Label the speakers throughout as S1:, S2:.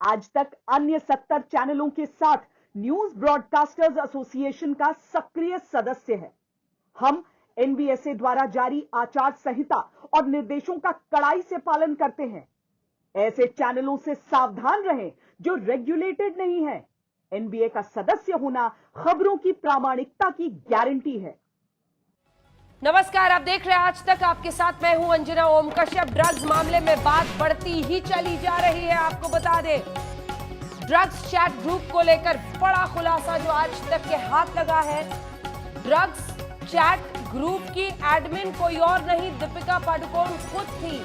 S1: आज तक अन्य 70 चैनलों के साथ न्यूज ब्रॉडकास्टर्स एसोसिएशन का सक्रिय सदस्य है। हम एनबीएसए द्वारा जारी आचार संहिता और निर्देशों का कड़ाई से पालन करते हैं। ऐसे चैनलों से सावधान रहें जो रेगुलेटेड नहीं है। एनबीए का सदस्य होना खबरों की प्रामाणिकता की गारंटी है।
S2: नमस्कार, आप देख रहे हैं आज तक। आपके साथ मैं हूं अंजना ओम कश्यप। ड्रग्स मामले में बात बढ़ती ही चली जा रही है। आपको बता दें, ड्रग्स चैट ग्रुप को लेकर बड़ा खुलासा जो आज तक के हाथ लगा है। ड्रग्स चैट ग्रुप की एडमिन कोई और नहीं, दीपिका पादुकोण खुद थी।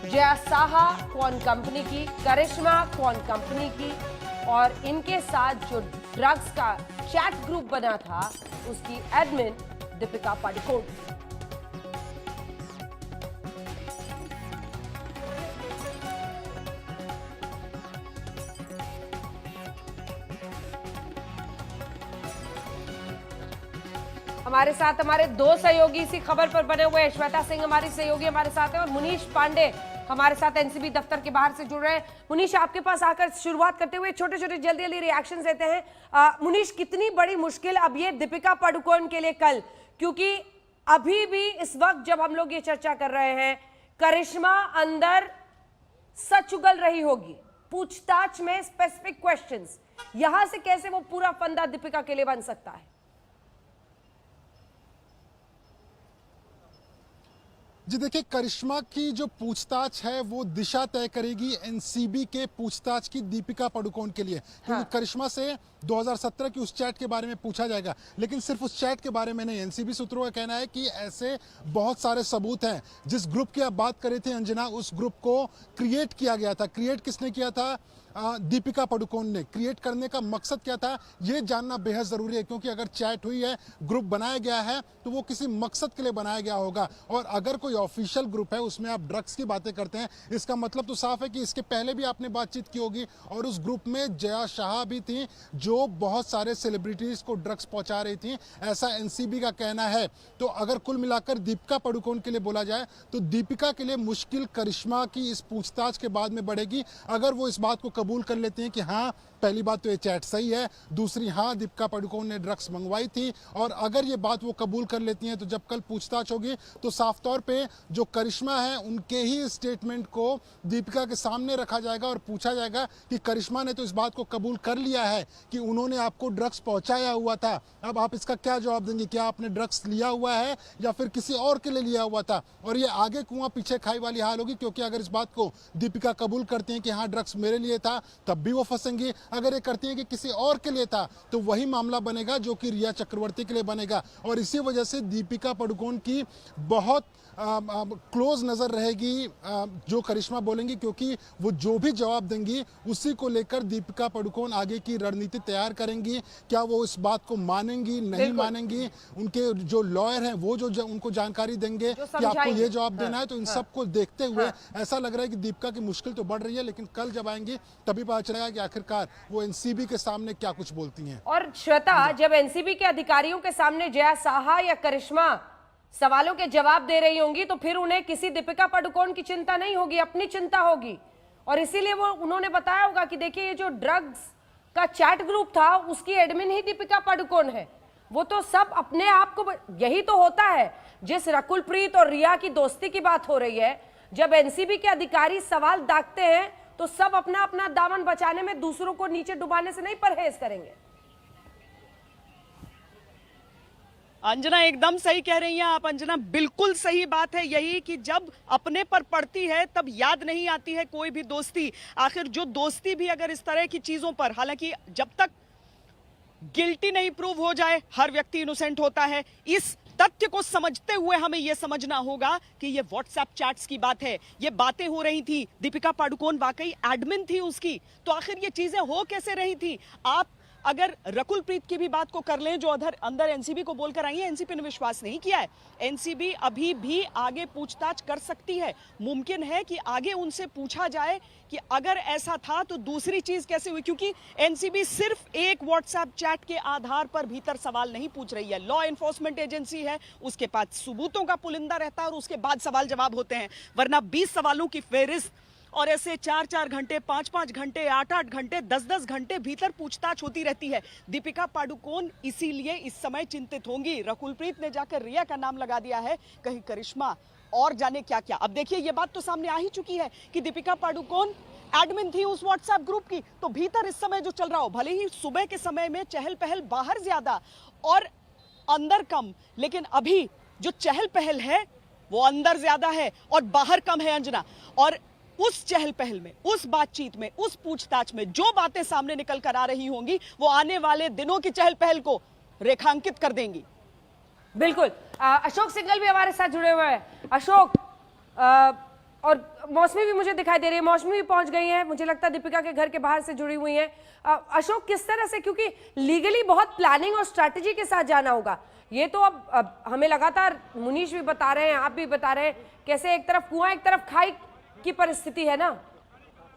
S2: जया साहा कौन कंपनी की, करिश्मा कौन कंपनी की, और इनके साथ जो ड्रग्स का चैट ग्रुप बना था उसकी एडमिन दीपिका पादुकोण। हमारे साथ हमारे दो सहयोगी इसी खबर पर बने हुए हैं। श्वेता सिंह हमारी सहयोगी हमारे साथ है और मुनीश पांडे हमारे साथ एनसीबी दफ्तर के बाहर से जुड़ रहे हैं। मुनीश, आपके पास आकर शुरुआत करते हुए छोटे छोटे जल्दी जल्दी रिएक्शन देते हैं। मुनीश, कितनी बड़ी मुश्किल अब ये दीपिका पादुकोण के लिए कल, क्योंकि अभी भी इस वक्त जब हम लोग ये चर्चा कर रहे हैं, करिश्मा अंदर सच उगल रही होगी, पूछताछ में स्पेसिफिक क्वेश्चंस, यहां से कैसे वो पूरा फंदा दीपिका के लिए बन सकता है?
S3: जी देखिए, करिश्मा की जो पूछताछ है वो दिशा तय करेगी एनसीबी के पूछताछ की दीपिका पादुकोण के लिए, क्योंकि करिश्मा से 2017 की उस चैट के बारे में पूछा जाएगा, लेकिन सिर्फ उस चैट के बारे में नहीं। एनसीबी सूत्रों का कहना है कि ऐसे बहुत सारे सबूत हैं। जिस ग्रुप की आप बात कर रही थी अंजना, उस ग्रुप को क्रिएट किया गया था। क्रिएट किसने किया था? दीपिका पादुकोण ने। क्रिएट करने का मकसद क्या था, ये जानना बेहद ज़रूरी है, क्योंकि अगर चैट हुई है, ग्रुप बनाया गया है, तो वो किसी मकसद के लिए बनाया गया होगा। और अगर कोई ऑफिशियल ग्रुप है, उसमें आप ड्रग्स की बातें करते हैं, इसका मतलब तो साफ है कि इसके पहले भी आपने बातचीत की होगी। और उस ग्रुप में जया शाह भी थी, जो बहुत सारे सेलिब्रिटीज़ को ड्रग्स पहुंचा रही थी, ऐसा एनसीबी का कहना है। तो अगर कुल मिलाकर दीपिका पादुकोण के लिए बोला जाए, तो दीपिका के लिए मुश्किल करिश्मा की इस पूछताछ के बाद में बढ़ेगी। अगर वो इस बात को कबूल कर लेते हैं कि हाँ, पहली बात तो ये चैट सही है, दूसरी हाँ, दीपिका पादुकोण ने ड्रग्स मंगवाई थी, और अगर ये बात वो कबूल कर लेती हैं, तो जब कल पूछताछ होगी तो साफ तौर पे जो करिश्मा है उनके ही स्टेटमेंट को दीपिका के सामने रखा जाएगा और पूछा जाएगा कि करिश्मा ने तो इस बात को कबूल कर लिया है कि उन्होंने आपको ड्रग्स पहुंचाया हुआ था, अब आप इसका क्या जवाब देंगे? क्या आपने ड्रग्स लिया हुआ है या फिर किसी और के लिए लिया हुआ था? और ये आगे कुआं पीछे खाई वाली हाल होगी, क्योंकि अगर इस बात को दीपिका कबूल करते हैं कि हाँ, ड्रग्स मेरे लिए था, तब भी वो फंसेंगी। अगर ये करती हैं कि किसी और के लिए था, तो वही मामला बनेगा जो कि रिया चक्रवर्ती के लिए बनेगा। और इसी वजह से दीपिका पादुकोण की बहुत क्लोज नजर रहेगी जो करिश्मा बोलेंगी, क्योंकि वो जो भी जवाब देंगी उसी को लेकर दीपिका पादुकोण आगे की रणनीति तैयार करेंगी। क्या वो इस बात को मानेंगी, नहीं मानेंगी? उनके जो लॉयर हैं वो जो उनको जानकारी देंगे कि आपको ये जवाब देना है। तो इन सब को देखते हुए ऐसा लग रहा है कि दीपिका की मुश्किल तो बढ़ रही है, लेकिन कल जब आएंगी तभी पता चलेगा कि आखिरकार वो एनसीबी के सामने क्या कुछ बोलती हैं।
S2: और श्वेता, जब एनसीबी के अधिकारियों के सामने जया साहा या करिश्मा सवालों के जवाब दे रही होंगी, तो फिर उन्हें किसी दीपिका पादुकोण की चिंता नहीं होगी, अपनी चिंता होगी। और इसीलिए वो उन्होंने बताया होगा कि देखिए, ये जो ड्रग्स का चैट ग्रुप था उसकी एडमिन ही दीपिका पादुकोण है। वो तो सब अपने आप को, यही तो होता है। जिस रकुल प्रीत और रिया की दोस्ती की बात हो रही है, जब एनसीबी के अधिकारी सवाल दागते हैं तो सब अपना अपना दामन बचाने में दूसरों को नीचे डुबाने से नहीं परहेज करेंगे।
S4: अंजना एकदम सही कह रही हैं आप। अंजना, बिल्कुल सही बात है यही कि जब अपने पर पड़ती है तब याद नहीं आती है कोई भी दोस्ती। आखिर जो दोस्ती भी अगर इस तरह की चीजों पर, हालांकि जब तक गिल्टी नहीं प्रूव हो जाए, हर व्यक्ति इनोसेंट होता है। इस तथ्य को समझते हुए हमें यह समझना होगा कि यह व्हाट्सएप चैट्स की बात है, ये बातें हो रही थी, दीपिका पादुकोण वाकई एडमिन थी उसकी, तो आखिर ये चीजें हो कैसे रही थी? आप अगर रकुल प्रीत की भी बात को कर लें, जो अंदर एनसीबी को बोलकर आई है, एनसीबी ने विश्वास नहीं किया है। एनसीबी अभी भी आगे पूछताछ कर सकती है। मुमकिन है कि आगे उनसे पूछा जाए कि अगर ऐसा था तो दूसरी चीज कैसे हुई, क्योंकि एनसीबी सिर्फ एक व्हाट्सएप चैट के आधार पर भीतर सवाल नहीं पूछ रही है। लॉ एनफोर्समेंट एजेंसी है, उसके पास सबूतों का पुलिंदा रहता है और उसके बाद सवाल जवाब होते हैं, वरना 20 सवालों की फेहरिस्त और ऐसे 4-4 घंटे, 5-5 घंटे, 8-8 घंटे, 10-10 घंटे भीतर पूछताछ होती रहती है। दीपिका पादुकोण इसीलिए इस समय चिंतित होंगी। रकुलप्रीत ने जाकर रिया का नाम लगा दिया है, कहीं करिश्मा और जाने क्या क्या। अब देखिए ये बात तो सामने आ ही चुकी है कि दीपिका पादुकोण एडमिन थी उस व्हाट्सएप ग्रुप की, तो भीतर इस समय जो चल रहा हो, भले ही सुबह के समय में चहल पहल बाहर ज्यादा और अंदर कम, लेकिन अभी जो चहल पहल है वो अंदर ज्यादा है और बाहर कम है अंजना। और उस चहल पहल में, उस बातचीत में, उस पूछताछ में जो बातें सामने निकल कर आ रही होंगी वो आने वाले दिनों की चहल पहल को रेखांकित कर देंगी।
S2: बिल्कुल। अशोक सिंघल भी हमारे साथ जुड़े हुए हैं। अशोक, और मौसमी भी मुझे दिखाई दे रही है, मौसमी भी पहुंच गई है, मुझे लगता है दीपिका के घर के बाहर से जुड़ी हुई है। अशोक, किस तरह से, क्योंकि लीगली बहुत प्लानिंग और स्ट्रैटेजी के साथ जाना होगा, ये तो अब हमें लगातार मुनीश भी बता रहे हैं, आप भी बता रहे हैं, कैसे एक तरफ कुआं एक तरफ खाई की परिस्थिति है ना।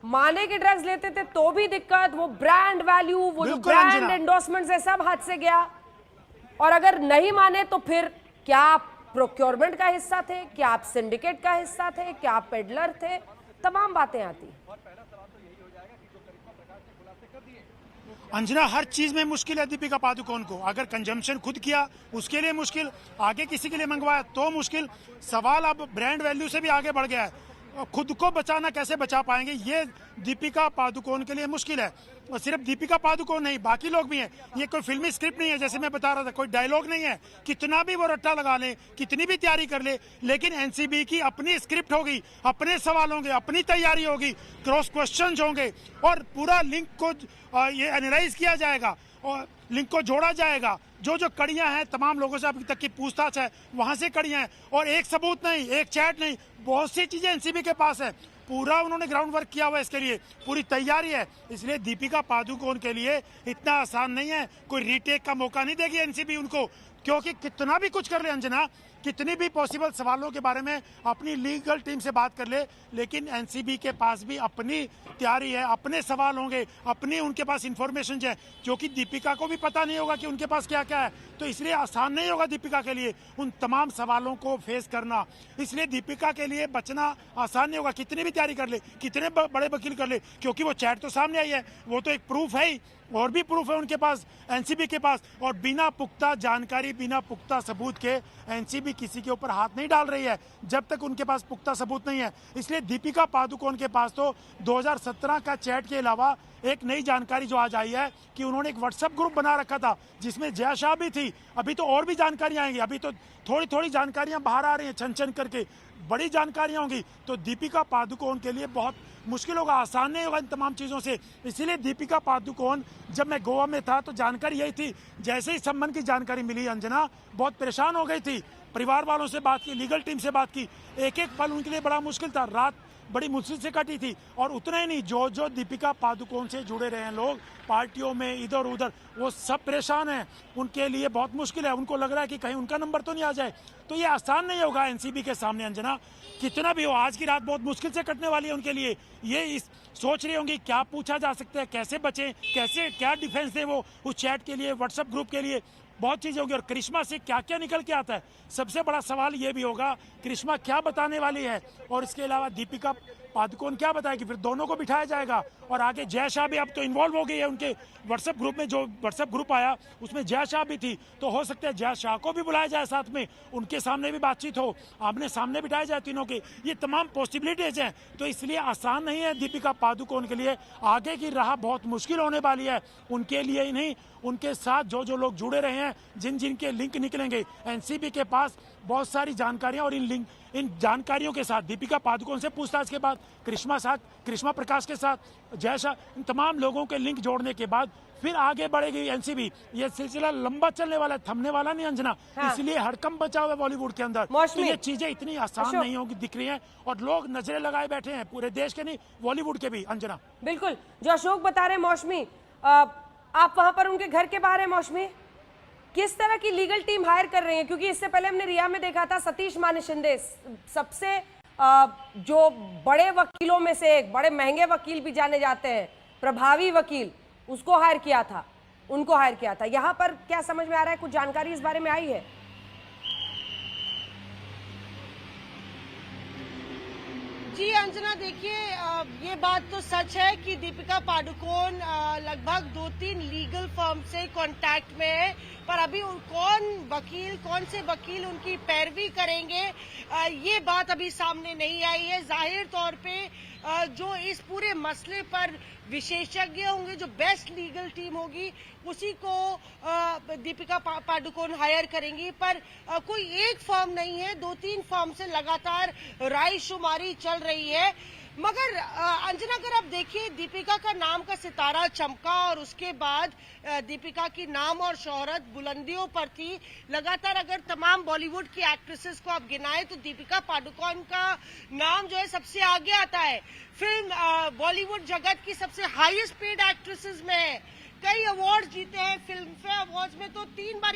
S2: माने के ड्रग्स लेते थे तो भी दिक्कत, वो ब्रांड वैल्यू, वो जो ब्रांड एंडोर्समेंट है सब हाथ से गया, और अगर नहीं माने तो फिर क्या आप प्रोक्योरमेंट का हिस्सा थे, क्या आप सिंडिकेट का हिस्सा थे, क्या आप पेडलर थे, तमाम बातें आती।
S5: अंजना, हर चीज में मुश्किल है दीपिका पादुकोण को। अगर कंजम्पशन खुद किया उसके लिए मुश्किल, आगे किसी के लिए मंगवाया तो मुश्किल। सवाल अब ब्रांड वैल्यू से भी आगे बढ़ गया है। खुद को बचाना कैसे बचा पाएंगे, ये दीपिका पादुकोण के लिए मुश्किल है। और सिर्फ दीपिका पादुकोण नहीं, बाकी लोग भी हैं। ये कोई फिल्मी स्क्रिप्ट नहीं है, जैसे मैं बता रहा था, कोई डायलॉग नहीं है। कितना भी वो रट्टा लगा ले, कितनी भी तैयारी कर ले, लेकिन एनसीबी की अपनी स्क्रिप्ट होगी, अपने सवाल होंगे, अपनी तैयारी होगी, क्रॉस क्वेश्चन होंगे और पूरा लिंक को ये एनालाइज किया जाएगा और लिंक को जोड़ा जाएगा। जो जो कड़ियां हैं, तमाम लोगों से अभी तक की पूछताछ है वहां से कड़ियां हैं, और एक सबूत नहीं, एक चैट नहीं, बहुत सी चीजें एनसीबी के पास है। पूरा उन्होंने ग्राउंड वर्क किया हुआ है, इसके लिए पूरी तैयारी है। इसलिए दीपिका पादुकोण के लिए इतना आसान नहीं है, कोई रीटेक का मौका नहीं देगी एनसीबी उनको, क्योंकि कितना भी कुछ कर ले अंजना, कितनी भी पॉसिबल सवालों के बारे में अपनी लीगल टीम से बात कर ले, लेकिन एनसीबी के पास भी अपनी तैयारी है, अपने सवाल होंगे, अपनी उनके पास इंफॉर्मेशन है, जो कि दीपिका को भी पता नहीं होगा कि उनके पास क्या क्या है। तो इसलिए आसान नहीं होगा दीपिका के लिए उन तमाम सवालों को फेस करना। इसलिए दीपिका के लिए बचना आसान नहीं होगा, कितनी भी तैयारी कर ले, कितने बड़े वकील कर ले, क्योंकि वो चैट तो सामने आई है, वो तो एक प्रूफ है ही, और भी प्रूफ है उनके पास, एनसीबी के पास। और बिना पुख्ता जानकारी, बिना पुख्ता सबूत के एनसीबी किसी के ऊपर हाथ नहीं डाल रही है जब तक उनके पास पुख्ता सबूत नहीं है। इसलिए दीपिका पादुकोण के पास तो 2017 का चैट के अलावा एक नई जानकारी जो आज आई है कि उन्होंने एक व्हाट्सएप ग्रुप बना रखा था जिसमें जया शाह भी थी। अभी तो और भी जानकारियां आएंगी, अभी तो थोड़ी थोड़ी जानकारियां बाहर आ रही हैं छन छन करके, बड़ी जानकारियां होंगी। तो दीपिका पादुकोण के लिए बहुत मुश्किल होगा, आसान नहीं होगा इन तमाम चीज़ों से। इसीलिए दीपिका पादुकोण, जब मैं गोवा में था तो जानकारी यही थी, जैसे ही संबंध की जानकारी मिली अंजना बहुत परेशान हो गई थी। परिवार वालों से बात की, लीगल टीम से बात की, एक एक पल उनके लिए बड़ा मुश्किल था, रात बड़ी मुश्किल से कटी थी। और उतना ही नहीं, जो जो दीपिका पादुकोण से जुड़े रहे हैं लोग पार्टियों में इधर उधर, वो सब परेशान हैं, उनके लिए बहुत मुश्किल है। उनको लग रहा है कि कहीं उनका नंबर तो नहीं आ जाए। तो ये आसान नहीं होगा एनसीबी के सामने अंजना, कितना भी हो। आज की रात बहुत मुश्किल से कटने वाली है उनके लिए। ये इस सोच रही होंगी क्या पूछा जा सकता है, कैसे बचें, कैसे क्या डिफेंस है वो उस चैट के लिए, व्हाट्सएप ग्रुप के लिए, बहुत चीज़ें होगी। और करिश्मा से क्या क्या निकल के आता है, सबसे बड़ा सवाल ये भी होगा करिश्मा क्या बताने वाली है, और इसके अलावा दीपिका पादुकोण क्या बताएगी। फिर दोनों को बिठाया जाएगा। और आगे जया शाह भी अब तो इन्वॉल्व हो गई है उनके व्हाट्सएप ग्रुप में, जो व्हाट्सएप ग्रुप आया उसमें जया शाह भी थी, तो हो सकता है जया शाह को भी बुलाया जाए साथ में, उनके सामने भी बातचीत हो, आमने सामने बिठाया जाए तीनों के। ये तमाम पॉसिबिलिटीज हैं। तो इसलिए आसान नहीं है दीपिका पादुकोण के लिए, आगे की राह बहुत मुश्किल होने वाली है उनके लिए ही नहीं, उनके साथ जो जो लोग जुड़े रहे हैं, जिन जिन के लिंक निकलेंगे। एनसीबी के पास बहुत सारी जानकारियां, और इन जानकारियों के साथ दीपिका पादुकोण से पूछताछ के बाद करिश्मा प्रकाश के साथ जया शाह, इन तमाम लोगों के लिंक जोड़ने के बाद फिर आगे बढ़ेगी एनसीबी। ये सिलसिला लंबा चलने वाला है, थमने वाला नहीं अंजना। हाँ। इसलिए हड़कंप बचा हुआ है बॉलीवुड के अंदर। तो ये चीजें इतनी आसान नहीं होगी, दिख रही हैं, और लोग नजरें लगाए बैठे हैं पूरे देश के नहीं, बॉलीवुड के भी अंजना।
S2: बिल्कुल, जो अशोक बता रहे मौसमी, आप वहां पर उनके घर के बाहर है मौसमी, किस तरह की लीगल टीम हायर कर रही है? क्योंकि इससे पहले हमने रिया में देखा था सतीश माने शिंदे, सबसे जो बड़े वकीलों में से एक, बड़े महंगे वकील भी जाने जाते हैं, प्रभावी वकील, उसको हायर किया था, उनको हायर किया था। यहाँ पर क्या समझ में आ रहा है, कुछ जानकारी इस बारे में आई है?
S6: जी अंजना, देखिए ये बात तो सच है कि दीपिका पादुकोण लगभग 2-3 लीगल फर्म से कांटेक्ट में है, पर अभी कौन से वकील उनकी पैरवी करेंगे ये बात अभी सामने नहीं आई है। जाहिर तौर पे जो इस पूरे मसले पर विशेषज्ञ होंगे, जो बेस्ट लीगल टीम होगी, उसी को दीपिका पादुकोण हायर करेंगी। पर कोई एक फर्म नहीं है, 2-3 फर्म से लगातार रायशुमारी चल रही है। मगर अंजना, अगर आप देखिए, दीपिका का नाम का सितारा चमका और उसके बाद दीपिका की नाम और शोहरत बुलंदियों पर थी। लगातार अगर तमाम बॉलीवुड की एक्ट्रेसेस को आप गिनाएं तो दीपिका पादुकोण का नाम जो है सबसे आगे आता है। फिल्म बॉलीवुड जगत की सबसे हाईएस्ट पेड एक्ट्रेसेस में है। कई अवार्ड जीते हैं, फिल्म फेयर अवार्ड्स में तो 3 बार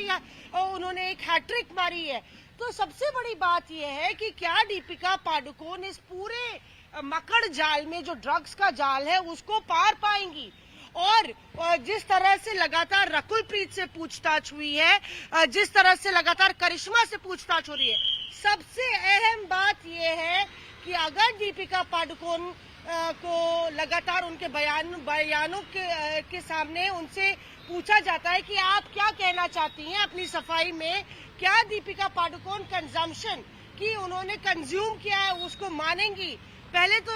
S6: उन्होंने एक हैट्रिक मारी है। तो सबसे बड़ी बात यह है कि क्या दीपिका पादुकोण इस पूरे मकड़ जाल में, जो ड्रग्स का जाल है, उसको पार पाएंगी। और जिस तरह से लगातार रकुलप्रीत से पूछताछ हुई है, जिस तरह से लगातार करिश्मा से पूछताछ हो रही है, सबसे अहम बात यह है कि अगर दीपिका पादुकोण को लगातार उनके बयानों के सामने उनसे पूछा जाता है कि आप क्या कहना चाहती हैं अपनी सफाई में, क्या दीपिका पादुकोण कंजम्पशन की उन्होंने कंज्यूम किया है उसको मानेंगी? पहले तो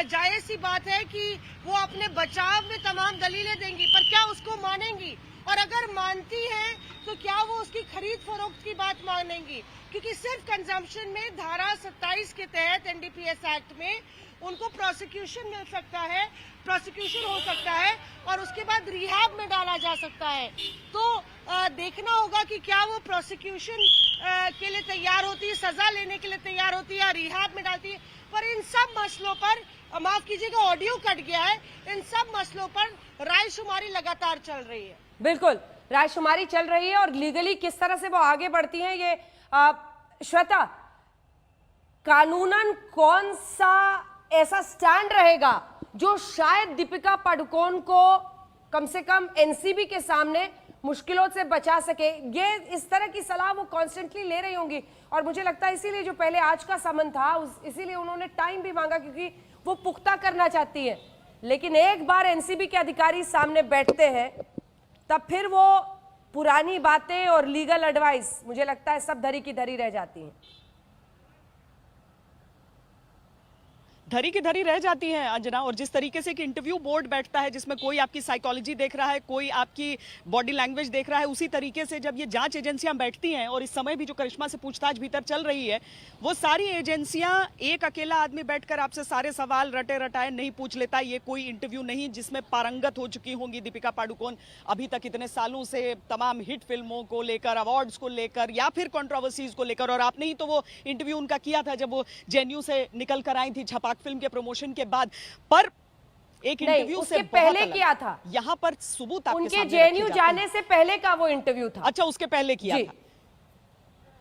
S6: जायज सी बात है कि वो अपने बचाव में तमाम दलीलें देंगी, पर क्या उसको मानेंगी? और अगर मानती हैं तो क्या वो उसकी खरीद फरोख्त की बात मानेंगी? क्योंकि सिर्फ कंजम्पशन में धारा 27 के तहत एनडीपीएस एक्ट में उनको प्रोसिक्यूशन मिल सकता है, प्रोसिक्यूशन हो सकता है और उसके बाद रिहैब में डाला जा सकता है। तो देखना होगा कि क्या वो प्रोसिक्यूशन के लिए तैयार होती है, सजा लेने के लिए तैयार होती है या रिहैब में डालती है। पर इन सब मसलों पर, माफ कीजिएगा ऑडियो कट गया है, इन सब मसलों पर रायशुमारी लगातार चल रही है।
S2: बिल्कुल, रायशुमारी चल रही है और लीगली किस तरह से वो आगे बढ़ती हैं ये श्वेता, कानूनन कौन सा ऐसा स्टैंड रहेगा जो शायद दीपिका पादुकोण को कम से कम एनसीबी के सामने मुश्किलों से बचा सके? ये इस तरह की सलाह वो कॉन्स्टेंटली ले रही होंगी और मुझे लगता है इसीलिए जो पहले आज का समन था इसीलिए उन्होंने टाइम भी मांगा, क्योंकि वो पुख्ता करना चाहती है। लेकिन एक बार एनसीबी के अधिकारी सामने बैठते हैं तब फिर वो पुरानी बातें और लीगल एडवाइस मुझे लगता है सब धरी की धरी रह जाती हैं।
S4: धरी की धरी रह जाती हैं अंजना। और जिस तरीके से कि इंटरव्यू बोर्ड बैठता है जिसमें कोई आपकी साइकोलॉजी देख रहा है, कोई आपकी बॉडी लैंग्वेज देख रहा है, उसी तरीके से जब ये जांच एजेंसियां बैठती हैं और इस समय भी जो करिश्मा से पूछताछ भीतर चल रही है, वो सारी एजेंसियां एक अकेला आदमी बैठकर आपसे सारे सवाल रटे रटाए नहीं पूछ लेता। ये कोई इंटरव्यू नहीं जिसमें पारंगत हो चुकी होंगी दीपिका पादुकोण अभी तक इतने सालों से तमाम हिट फिल्मों को लेकर, अवार्ड्स को लेकर या फिर कंट्रोवर्सीज को लेकर। और आपने ही तो वो इंटरव्यू उनका किया था जब वो जेएनयू से निकल कर आई थी छपाक फिल्म के प्रमोशन के बाद। पर एक इंटरव्यू से
S2: पहले किया था,
S4: यहां पर सबूत आपके
S2: उनके जेएनयू जाने से पहले का वो इंटरव्यू था।
S4: अच्छा, उसके पहले किया था,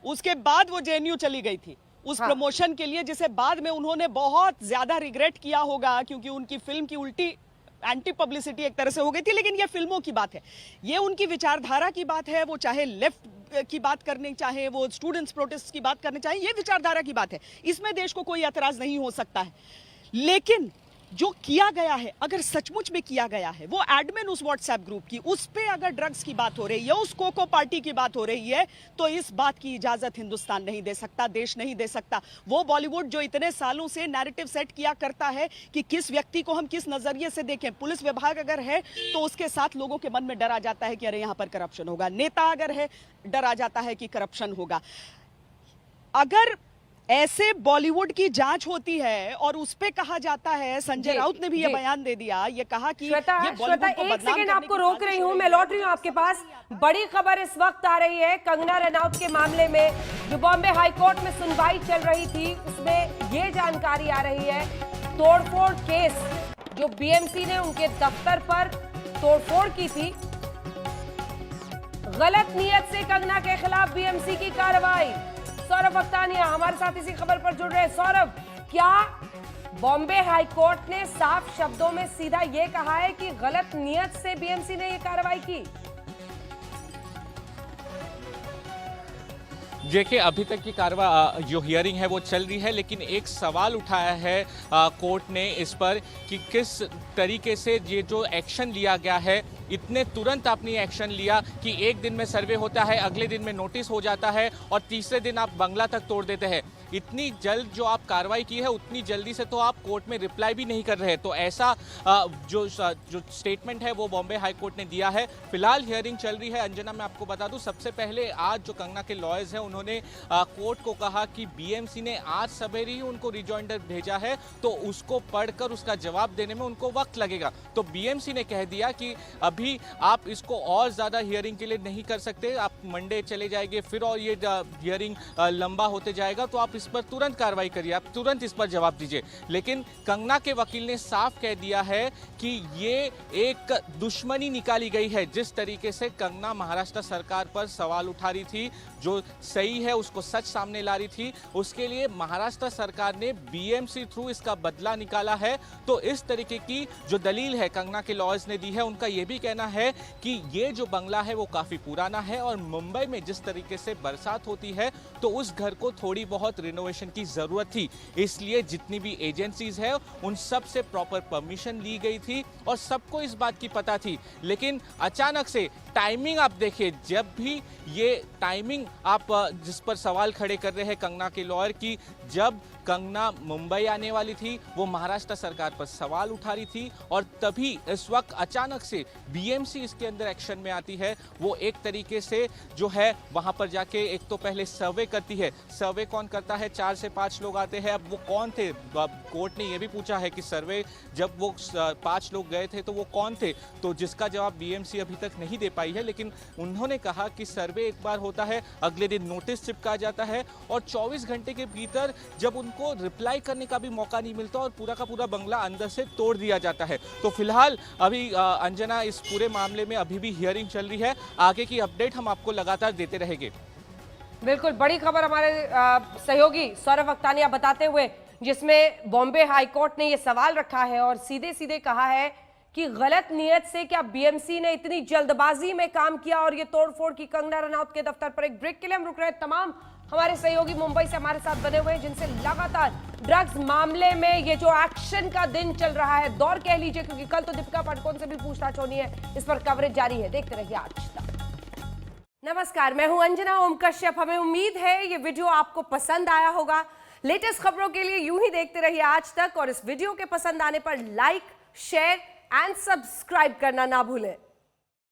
S4: उसके बाद वो जेएनयू चली गई थी उस प्रमोशन के लिए, जिसे बाद में उन्होंने बहुत ज्यादा रिग्रेट किया होगा क्योंकि उनकी फिल्म की उल्टी एंटी पब्लिसिटी एक तरह से हो गई थी। लेकिन ये फिल्मों की बात है, ये उनकी विचारधारा की बात है। वो चाहे लेफ्ट की बात करने, चाहे वो स्टूडेंट्स प्रोटेस्ट की बात करने, चाहे ये विचारधारा की बात है, इसमें देश को कोई एतराज नहीं हो सकता है। लेकिन जो किया गया है, अगर सचमुच में किया गया है, वो एडमिन उस व्हाट्सएप ग्रुप की, उस पे अगर ड्रग्स की बात हो रही है, उस कोको पार्टी की बात हो रही है, तो इस बात की इजाजत हिंदुस्तान नहीं दे सकता, देश नहीं दे सकता। वो बॉलीवुड जो इतने सालों से नैरेटिव सेट किया करता है कि किस व्यक्ति को हम किस नजरिए से देखें। पुलिस विभाग अगर है तो उसके साथ लोगों के मन में डर आ जाता है कि अरे यहां पर करप्शन होगा। नेता अगर है, डर आ जाता है कि करप्शन होगा। अगर ऐसे बॉलीवुड की जांच होती है और उस पे कहा जाता है, संजय राउत ने भी ये बयान दे दिया, ये कहा कि
S2: श्वेता,
S4: ये बॉलीवुड को
S2: एक सेकंड आपको रोक रही हूं, मैं लौट रही हूं आपके पास। बड़ी खबर इस वक्त आ रही है कंगना रनौत के मामले में, जो बॉम्बे हाई कोर्ट में सुनवाई चल रही थी, उसमें ये जानकारी आ रही है, तोड़फोड़ केस जो बीएमसी ने उनके दफ्तर पर तोड़फोड़ की थी, गलत नियत से कंगना के खिलाफ बीएमसी की कार्रवाई। सौरभ अख्तानिया हमारे साथ इसी खबर पर जुड़ रहे हैं। सौरभ, क्या बॉम्बे हाई कोर्ट ने साफ शब्दों में सीधा ये कहा है कि गलत नियत से बीएमसी ने ये कार्रवाई की?
S7: देखिए अभी तक की कार्रवाई जो हियरिंग है वो चल रही है, लेकिन एक सवाल उठाया है कोर्ट ने इस पर कि किस तरीके से ये जो एक्शन लिया गया है, इतने तुरंत आपने एक्शन लिया कि एक दिन में सर्वे होता है, अगले दिन में नोटिस हो जाता है और तीसरे दिन आप बंगला तक तोड़ देते हैं। इतनी जल्द जो आप कार्रवाई की है उतनी जल्दी से तो आप कोर्ट में रिप्लाई भी नहीं कर रहे। तो ऐसा जो स्टेटमेंट है वो बॉम्बे हाई कोर्ट ने दिया है। फिलहाल हियरिंग चल रही है। अंजना, मैं आपको बता दूं, सबसे पहले आज जो कंगना के लॉयर्स हैं उन्होंने कोर्ट को कहा कि बीएमसी ने आज सवेरे ही उनको रिजॉइंडर भेजा है, तो उसको पढ़कर उसका जवाब देने में उनको वक्त लगेगा। तो बीएमसी ने कह दिया कि अभी आप इसको और ज़्यादा हियरिंग के लिए नहीं कर सकते, आप मंडे चले जाएंगे फिर और ये हियरिंग लंबा होते जाएगा, तो आप इस पर तुरंत कार्रवाई करिए, आप तुरंत इस पर जवाब दीजिए। लेकिन कंगना के वकील ने साफ कह दिया है कि ये एक दुश्मनी निकाली गई है। जिस तरीके से कंगना महाराष्ट्र सरकार पर सवाल उठा रही थी, जो सही है उसको सच सामने ला रही थी, उसके लिए महाराष्ट्र सरकार ने बीएमसी थ्रू इसका बदला निकाला है। तो इस तरीके की जो दलील है कंगना के लॉयर्स ने दी है, उनका यह भी कहना है कि ये जो बंगला है वो काफी पुराना है और मुंबई में जिस तरीके से बरसात होती है तो उस घर को थोड़ी बहुत रिनोवेशन की जरूरत थी, इसलिए जितनी भी एजेंसीज है उन सब से प्रॉपर परमिशन ली गई थी और सबको इस बात की पता थी। लेकिन अचानक से टाइमिंग आप देखिए, जब भी ये टाइमिंग आप जिस पर सवाल खड़े कर रहे हैं कंगना के लॉयर की, जब कंगना मुंबई आने वाली थी वो महाराष्ट्र सरकार पर सवाल उठा रही थी और तभी इस वक्त अचानक से बीएमसी इसके अंदर एक्शन में आती है। वो एक तरीके से जो है वहां पर जाके एक तो पहले सर्वे करती है। सर्वे कौन करता है? 4 से 5 लोग आते हैं। अब वो कौन थे? कोर्ट ने यह भी पूछा है कि सर्वे जब वो 5 लोग गए थे तो वो कौन थे, तो जिसका जवाब बीएमसी अभी तक नहीं दे पाई है। लेकिन उन्होंने कहा कि सर्वे एक बार होता है, अगले दिन नोटिस चिपका जाता है और 24 घंटे के भीतर जब उनको रिप्लाई करने का भी मौका नहीं मिलता और पूरा का पूरा बंगला अंदर से तोड़ दिया जाता है। तो फिलहाल अभी अंजना, इस पूरे मामले में अभी भी हियरिंग चल रही है। आगे की अपडेट हम आपको लगातार देते रहेंगे।
S2: बिल्कुल बड़ी खबर हमारे सहयोगी सौरभ वक्तानिया बताते हुए, जिसमें बॉम्बे हाईकोर्ट ने यह सवाल रखा है और सीधे सीधे कहा है कि गलत नियत से क्या बीएमसी ने इतनी जल्दबाजी में काम किया और ये तोड़फोड़ की। कंगना रनौत के दफ्तर पर एक ब्रेक के लिए हम रुक रहे हैं। तमाम हमारे सहयोगी मुंबई से हमारे साथ बने हुए हैं, जिनसे लगातार ड्रग्स मामले में ये जो एक्शन का दिन चल रहा है, दौर कह लीजिए, क्योंकि कल तो दीपिका पादुकोण से भी पूछताछ होनी है, इस पर कवरेज जारी है। देखते रहिए आज तक। नमस्कार, मैं हूं अंजना ओम कश्यप। हमें उम्मीद है ये वीडियो आपको पसंद आया होगा। लेटेस्ट खबरों के लिए यूं ही देखते रहिए आज तक और इस वीडियो के पसंद आने पर लाइक, शेयर एंड सब्सक्राइब करना ना भूलें।